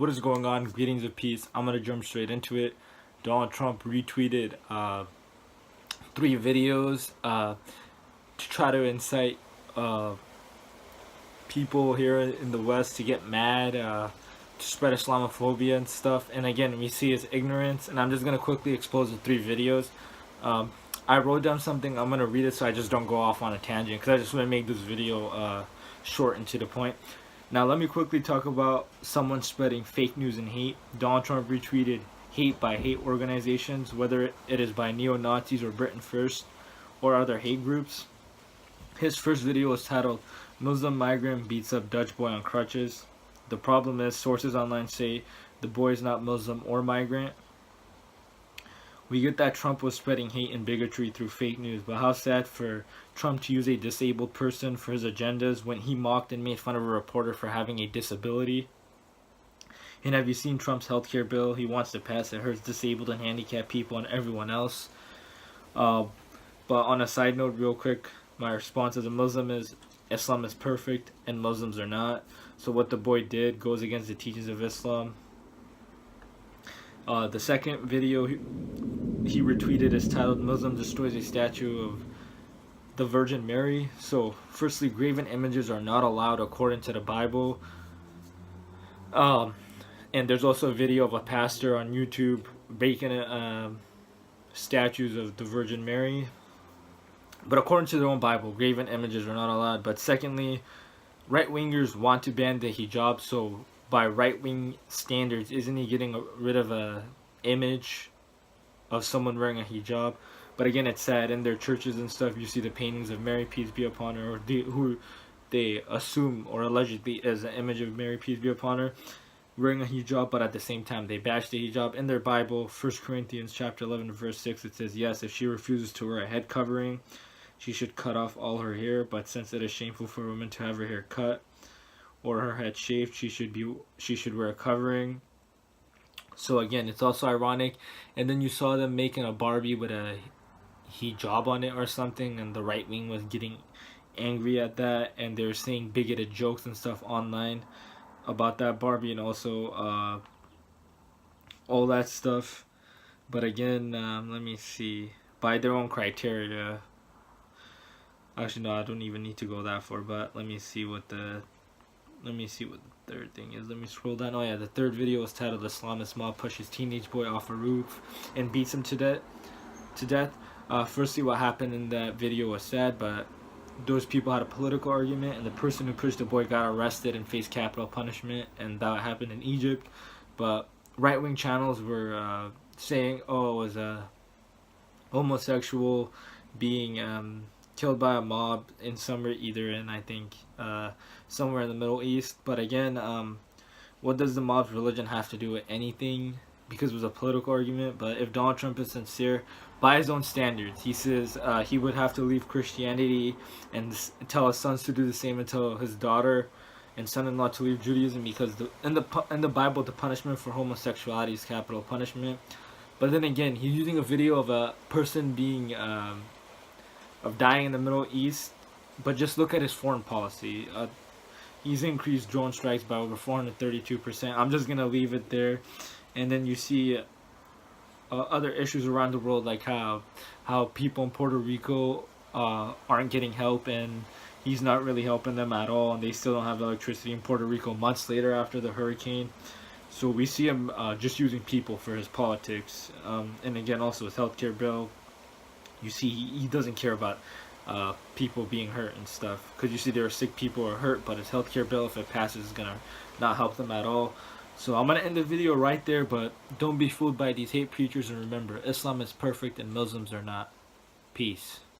What is going on? Greetings of peace. I'm gonna jump straight into it. Donald Trump retweeted 3 videos to try to incite people here in the West to get mad, to spread Islamophobia and stuff. And again, we see his ignorance. And I'm just gonna quickly expose the 3 videos. I wrote down something. I'm gonna read it so I just don't go off on a tangent, because I just want to make this video short and to the point. Now let me quickly talk about someone spreading fake news and hate. Donald Trump retweeted hate by hate organizations, whether it is by neo-Nazis or Britain First or other hate groups. His first video was titled "Muslim Migrant Beats Up Dutch Boy on Crutches." The problem is, sources online say the boy is not Muslim or migrant. We get that Trump was spreading hate and bigotry through fake news, but how sad for Trump to use a disabled person for his agendas when he mocked and made fun of a reporter for having a disability. And have you seen Trump's healthcare bill he wants to pass that hurts disabled and handicapped people and everyone else? But on a side note, real quick, my response as a Muslim is Islam is perfect and Muslims are not. So what the boy did goes against the teachings of Islam. The second video he retweeted is titled "Muslim Destroys a Statue of the Virgin Mary." So firstly, graven images are not allowed according to the Bible. And there's also a video of a pastor on YouTube breaking statues of the Virgin Mary. But according to their own Bible, graven images are not allowed. But secondly, right-wingers want to ban the hijab, so by right-wing standards, isn't he getting rid of a image of someone wearing a hijab? But again, it's sad. In their churches and stuff, you see the paintings of Mary, peace be upon her, or who they assume or allegedly is an image of Mary, peace be upon her, wearing a hijab, but at the same time, they bash the hijab. In their Bible, 1 Corinthians chapter 11, verse 6, it says, yes, if she refuses to wear a head covering, she should cut off all her hair, but since it is shameful for a woman to have her hair cut or her head shaved, she should wear a covering. So again, it's also ironic. And then you saw them making a Barbie with a hijab on it or something, and the right wing was getting angry at that, and they were saying bigoted jokes and stuff online about that Barbie, and also all that stuff. But again, let me see, by their own criteria. Actually, no, I don't even need to go that far. But let me see what the third thing is. Let me scroll down. Oh yeah, the third video was titled "Islamist Mob Pushes Teenage Boy Off a Roof and Beats Him to death." Firstly, what happened in that video was sad, but those people had a political argument, and the person who pushed the boy got arrested and faced capital punishment, and that happened in Egypt. But right-wing channels were saying, oh, it was a homosexual being killed by a mob in somewhere, either in, I think, somewhere in the Middle East. But again, what does the mob's religion have to do with anything? Because it was a political argument. But if Donald Trump is sincere, by his own standards, he says he would have to leave Christianity and tell his sons to do the same, and tell his daughter and son-in-law to leave Judaism, because in the Bible, the punishment for homosexuality is capital punishment. But then again, he's using a video of a person being of dying in the Middle East, but just look at his foreign policy. He's increased drone strikes by over 432%. I'm just gonna leave it there. And then you see other issues around the world, like how people in Puerto Rico aren't getting help, and he's not really helping them at all, and they still don't have electricity in Puerto Rico months later after the hurricane. So we see him just using people for his politics. And again, also his healthcare bill, you see he doesn't care about people being hurt and stuff, because you see there are sick people who are hurt, but his healthcare bill, if it passes, is gonna not help them at all. So I'm gonna end the video right there, but don't be fooled by these hate preachers, and remember, Islam is perfect and Muslims are not. Peace.